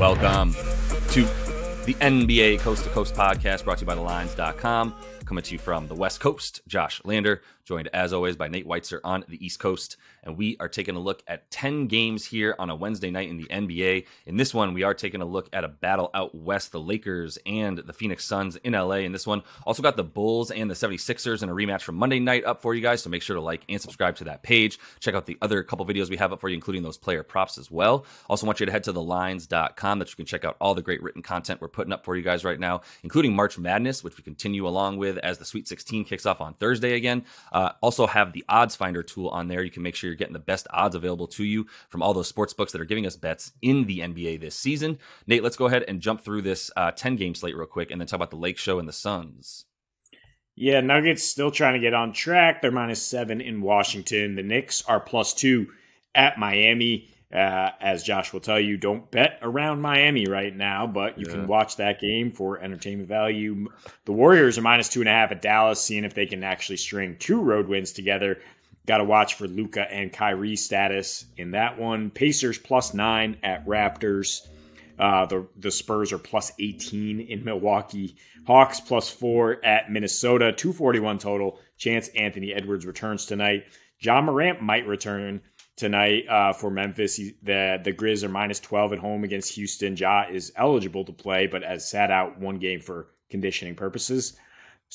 Welcome to the NBA Coast to Coast podcast brought to you by thelines.com. Coming to you from the West Coast, Josh Lander, joined as always by Nate Weitzer on the East Coast. And we are taking a look at 10 games here on a Wednesday night in the NBA. In this one, we are taking a look at a battle out west, the Lakers and the Phoenix Suns in LA. In this one, also got the Bulls and the 76ers in a rematch from Monday night up for you guys. So make sure to like and subscribe to that page. Check out the other couple videos we have up for you, including those player props as well. Also want you to head to thelines.com that you can check out all the great written content we're putting up for you guys right now, including March Madness, which we continue along with as the Sweet 16 kicks off on Thursday again. Also have the odds finder tool on there. You can make sure you're getting the best odds available to you from all those sports books that are giving us bets in the NBA this season. Nate, let's go ahead and jump through this 10-game slate real quick and then talk about the Lake Show and the Suns. Yeah, Nuggets still trying to get on track. They're -7 in Washington. The Knicks are +2 at Miami. As Josh will tell you, don't bet around Miami right now, but you can watch that game for entertainment value. The Warriors are -2.5 at Dallas, seeing if they can actually string 2 road wins together. Got to watch for Luka and Kyrie status in that one. Pacers +9 at Raptors. The Spurs are +18 in Milwaukee. Hawks +4 at Minnesota. 241 total. Chance Anthony Edwards returns tonight. John Morant might return tonight for Memphis. The Grizz are -12 at home against Houston. Ja is eligible to play, but has sat out one game for conditioning purposes.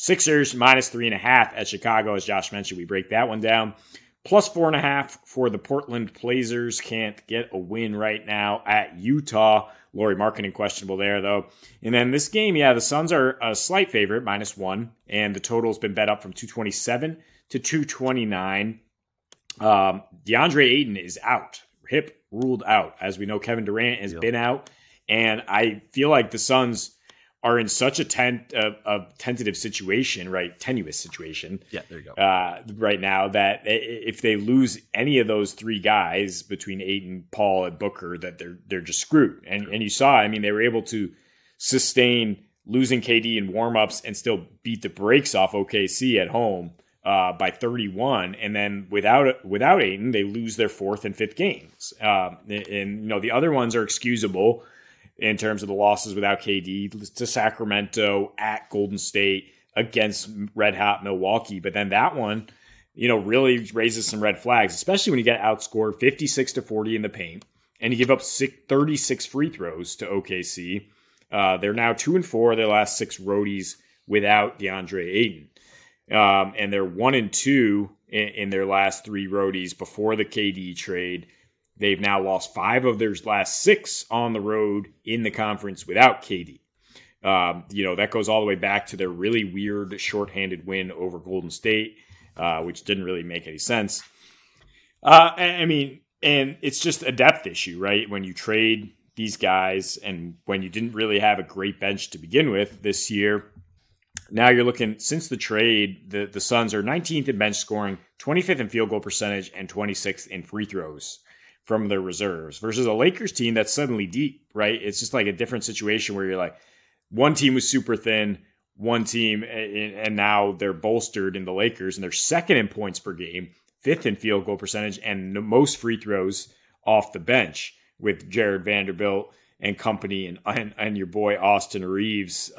Sixers -3.5 at Chicago. As Josh mentioned, we break that one down. +4.5 for the Portland Blazers. Can't get a win right now at Utah. Lauri Markkanen questionable there, though. And then this game, the Suns are a slight favorite, -1, and the total's been bet up from 227 to 229. DeAndre Ayton is out. Hip ruled out. As we know, Kevin Durant has been out. And I feel like the Suns are in such a tentative situation, right? Tenuous situation. Yeah, there you go. Right now, that if they lose any of those 3 guys between Ayton, Paul, and Booker, that they're just screwed. And you saw, they were able to sustain losing KD in warmups and still beat the brakes off OKC at home by 31, and then without Ayton, they lose their 4th and 5th games. And the other ones are excusable in terms of the losses without KD to Sacramento, at Golden State, against red hot Milwaukee. But then that one, really raises some red flags, especially when you get outscored 56-40 in the paint and you give up 36 free throws to OKC. They're now 2-4 their last 6 roadies without DeAndre Ayton. And they're 1-2 in their last 3 roadies before the KD trade. They've now lost 5 of their last 6 on the road in the conference without KD. That goes all the way back to their really weird shorthanded win over Golden State, which didn't really make any sense. And it's just a depth issue, right? When you trade these guys and when you didn't really have a great bench to begin with this year. Now you're looking, since the trade, the Suns are 19th in bench scoring, 25th in field goal percentage, and 26th in free throws from their reserves versus a Lakers team that's suddenly deep, right? It's just like a different situation where you're like, one team was super thin, one team, and now they're bolstered in the Lakers, and they're 2nd in points per game, 5th in field goal percentage, and the most free throws off the bench with Jared Vanderbilt and company and your boy Austin Reeves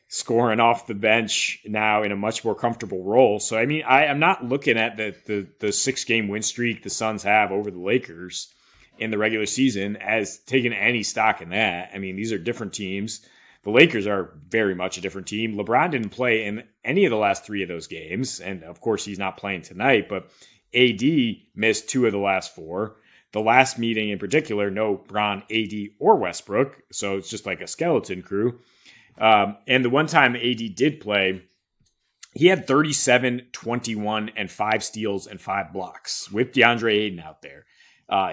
scoring off the bench now in a much more comfortable role. So, I'm not looking at the 6-game win streak the Suns have over the Lakers in the regular season as taking any stock in that. These are different teams. The Lakers are very much a different team. LeBron didn't play in any of the last 3 of those games. And, of course, he's not playing tonight. But AD missed 2 of the last 4. The last meeting in particular, no Bron, AD, or Westbrook. So it's just like a skeleton crew. And the one time AD did play, he had 37, 21, and 5 steals and 5 blocks with DeAndre Ayton out there.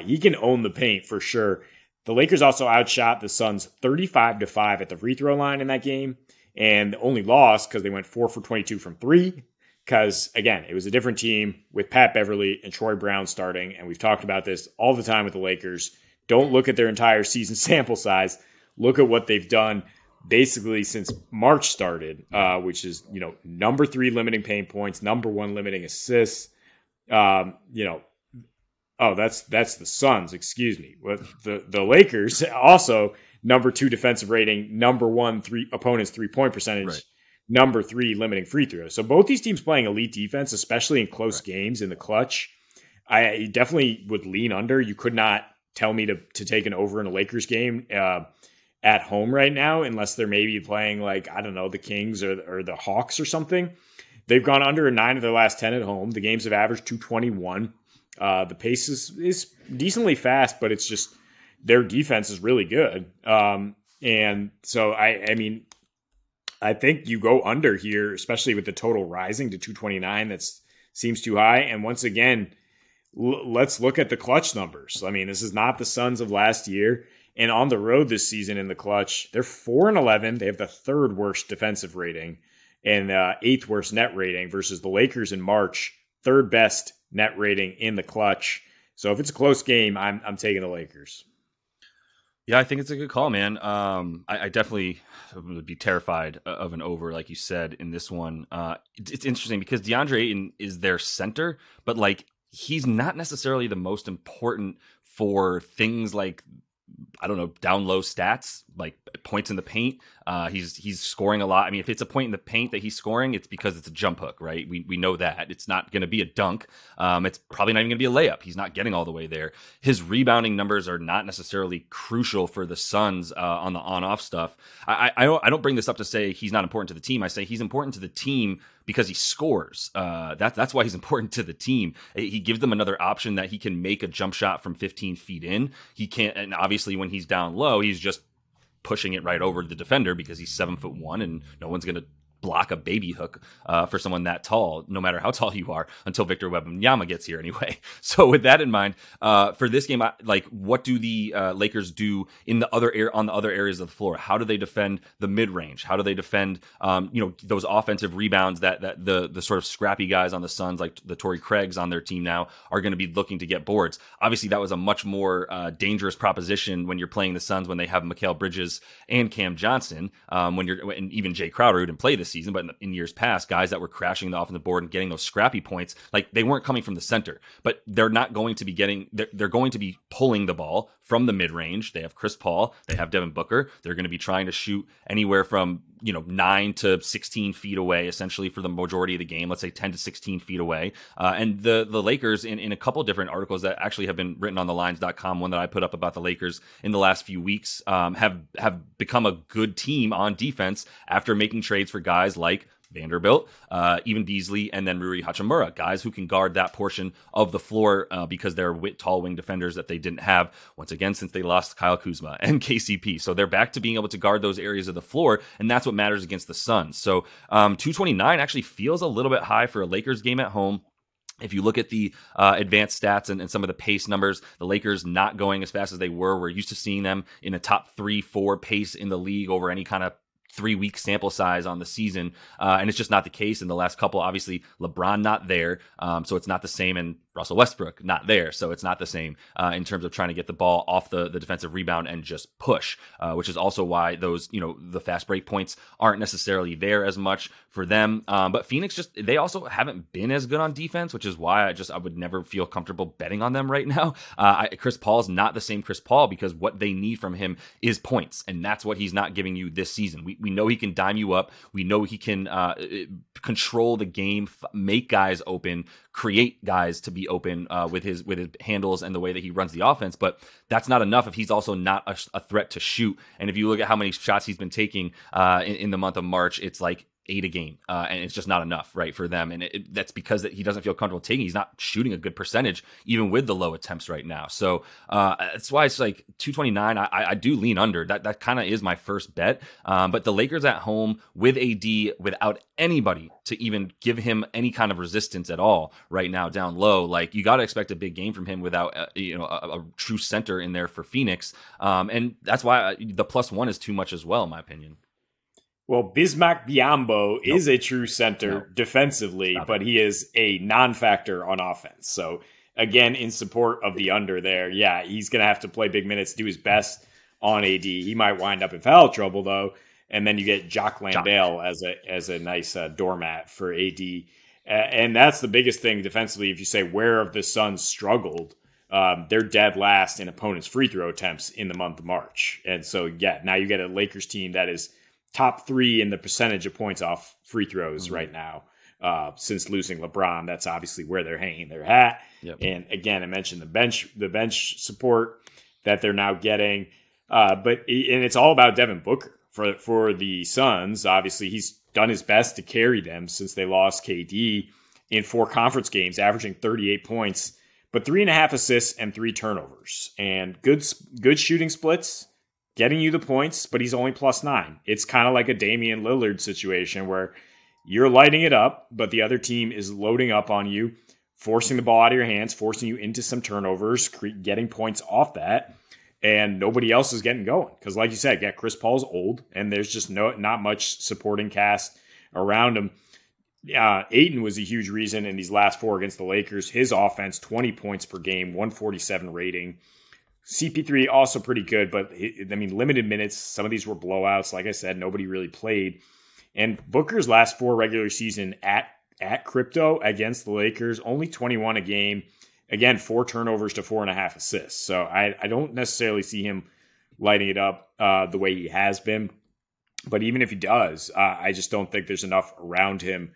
He can own the paint for sure. The Lakers also outshot the Suns 35-5 at the free throw line in that game, and only lost because they went 4 for 22 from 3. Because, again, it was a different team with Pat Beverly and Troy Brown starting, and we've talked about this all the time with the Lakers. Don't look at their entire season sample size. Look at what they've done basically since March started, which is, number 3 limiting paint points, number 1 limiting assists, Oh, that's the Suns. Excuse me. The Lakers also number 2 defensive rating, number 1 opponents 3-point percentage, Right. number 3 limiting free throws. So both these teams playing elite defense, especially in close games in the clutch. I definitely would lean under. You could not tell me to take an over in a Lakers game at home right now, unless they're maybe playing like, I don't know, the Kings or the Hawks or something. They've gone under in 9 of their last 10 at home. The games have averaged 221. The pace is decently fast, but it's just their defense is really good. And so, I mean, I think you go under here, especially with the total rising to 229. That seems too high. And once again, let's look at the clutch numbers. I mean, this is not the Suns of last year. And on the road this season in the clutch, they're 4-11. They have the 3rd worst defensive rating and 8th worst net rating versus the Lakers in March, 3rd best net rating in the clutch. So if it's a close game, I'm taking the Lakers. Yeah, I think it's a good call, man. I definitely would be terrified of an over, like you said, in this one. It's interesting because DeAndre Ayton is their center, but like he's not necessarily the most important for things like, I don't know, down low stats, like points in the paint. He's scoring a lot. I mean, if it's a point in the paint that he's scoring, it's because it's a jump hook, right? We know that. It's not going to be a dunk. It's probably not even going to be a layup. He's not getting all the way there. His rebounding numbers are not necessarily crucial for the Suns on the on-off stuff. I don't bring this up to say he's not important to the team. I say he's important to the team because he scores. That's why he's important to the team. He gives them another option that he can make a jump shot from 15 feet in. He can't, and obviously when he's down low, he's just pushing it right over the defender because he's 7'1" and no one's going to block a baby hook for someone that tall, no matter how tall you are, until Victor Wembanyama gets here anyway. So with that in mind, for this game, like what do the Lakers do in the on the other areas of the floor? How do they defend the mid range? How do they defend those offensive rebounds that the sort of scrappy guys on the Suns, like the Torrey Craigs on their team now, are going to be looking to get boards? Obviously, that was a much more dangerous proposition when you're playing the Suns when they have Mikal Bridges and Cam Johnson, and even Jay Crowder, who didn't play this season, but in years past, guys that were crashing the offensive board and getting those scrappy points, like they weren't coming from the center, but they're not going to be they're going to be pulling the ball from the mid range. They have Chris Paul, they have Devin Booker. They're going to be trying to shoot anywhere from 9 to 16 feet away, essentially for the majority of the game. Let's say 10 to 16 feet away. And the Lakers, in a couple different articles that actually have been written on thelines.com, one that I put up about the Lakers in the last few weeks, have become a good team on defense after making trades for guys like Vanderbilt, even Beasley, and then Rui Hachimura, guys who can guard that portion of the floor because they're tall wing defenders that they didn't have, once again, since they lost Kyle Kuzma and KCP. So they're back to being able to guard those areas of the floor, and that's what matters against the Suns. So 229 actually feels a little bit high for a Lakers game at home. If you look at the advanced stats and some of the pace numbers, the Lakers not going as fast as they were. We're used to seeing them in a top 3-4 pace in the league over any kind of 3-week sample size on the season. And it's just not the case in the last couple. Obviously, LeBron not there. So it's not the same. And Russell Westbrook not there. So it's not the same in terms of trying to get the ball off the defensive rebound and just push, which is also why those, the fast break points aren't necessarily there as much for them. But Phoenix they also haven't been as good on defense, which is why I would never feel comfortable betting on them right now. Chris Paul's not the same Chris Paul because what they need from him is points. And that's what he's not giving you this season. We know he can dime you up. We know he can control the game, make guys open, create guys to be open with his handles and the way that he runs the offense. But that's not enough if he's also not a threat to shoot. And if you look at how many shots he's been taking in the month of March, it's like 8 a game, and it's just not enough, right, for them. And that's because he doesn't feel comfortable taking. He's not shooting a good percentage, even with the low attempts right now. So that's why it's like 229. I do lean under. That kind of is my first bet. But the Lakers at home with AD, without anybody to even give him any kind of resistance at all right now down low, like you got to expect a big game from him without a true center in there for Phoenix. And that's why the +1 is too much as well, in my opinion. Well, Bismack Biyombo is a true center defensively, but he is a non-factor on offense. So, again, in support of the under there, yeah, he's going to have to play big minutes, do his best on AD. He might wind up in foul trouble, though, and then you get Jock Landale as a nice doormat for AD. And that's the biggest thing defensively. If you say where have the Suns struggled they're dead last in opponents' free throw attempts in the month of March. And so, yeah, now you get a Lakers team that is top 3 in the percentage of points off free throws right now. Since losing LeBron, that's obviously where they're hanging their hat. Yep. And again, I mentioned the bench support that they're now getting. And it's all about Devin Booker for the Suns. Obviously, he's done his best to carry them since they lost KD in 4 conference games, averaging 38 points, but 3.5 assists and 3 turnovers, and good shooting splits, getting you the points, but he's only +9. It's kind of like a Damian Lillard situation where you're lighting it up, but the other team is loading up on you, forcing the ball out of your hands, forcing you into some turnovers, getting points off that, and nobody else is getting going. Because like you said, Chris Paul's old, and there's just not much supporting cast around him. Ayton was a huge reason in these last 4 against the Lakers. His offense, 20 points per game, 147 rating. CP3 also pretty good, but limited minutes. Some of these were blowouts. Like I said, nobody really played. And Booker's last 4 regular season at Crypto against the Lakers, only 21 a game. Again, 4 turnovers to 4.5 assists. So I don't necessarily see him lighting it up the way he has been. But even if he does, I just don't think there's enough around him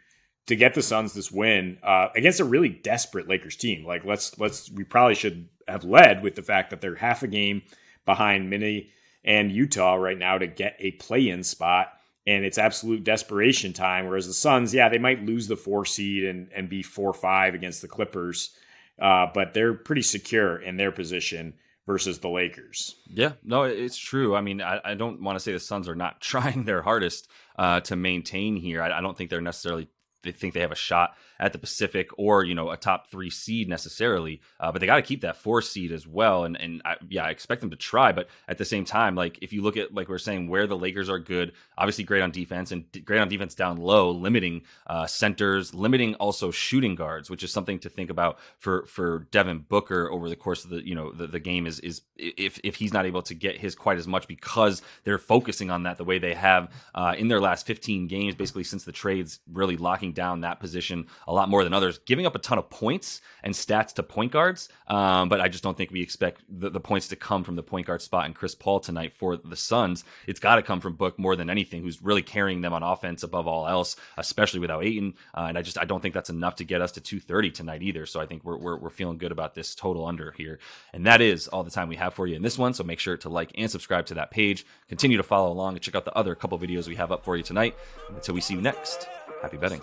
to get the Suns this win against a really desperate Lakers team. Like we probably should have led with the fact that they're half a game behind Minnesota and Utah right now to get a play-in spot, and it's absolute desperation time. Whereas the Suns, they might lose the 4 seed and be 4-5 against the Clippers, but they're pretty secure in their position versus the Lakers. Yeah, no, it's true. I mean, I don't want to say the Suns are not trying their hardest to maintain here. I don't think they're necessarily they think they have a shot at the Pacific or, a top 3 seed necessarily. But they got to keep that 4 seed as well. And I expect them to try. But at the same time, like if you look at, like we're saying, where the Lakers are good, obviously great on defense and great on defense down low, limiting centers, limiting also shooting guards, which is something to think about for Devin Booker over the course of the game is if he's not able to get his quite as much because they're focusing on that the way they have in their last 15 games, basically since the trades, really locking down that position a lot more than others, giving up a ton of points and stats to point guards. But I just don't think we expect the points to come from the point guard spot and Chris Paul tonight for the Suns. It's got to come from Book more than anything, who's really carrying them on offense above all else, especially without Ayton. And I don't think that's enough to get us to 230 tonight either. So I think we're feeling good about this total under here. And that is all the time we have for you in this one. So make sure to like and subscribe to that page. Continue to follow along and check out the other couple videos we have up for you tonight. Until we see you next, happy betting.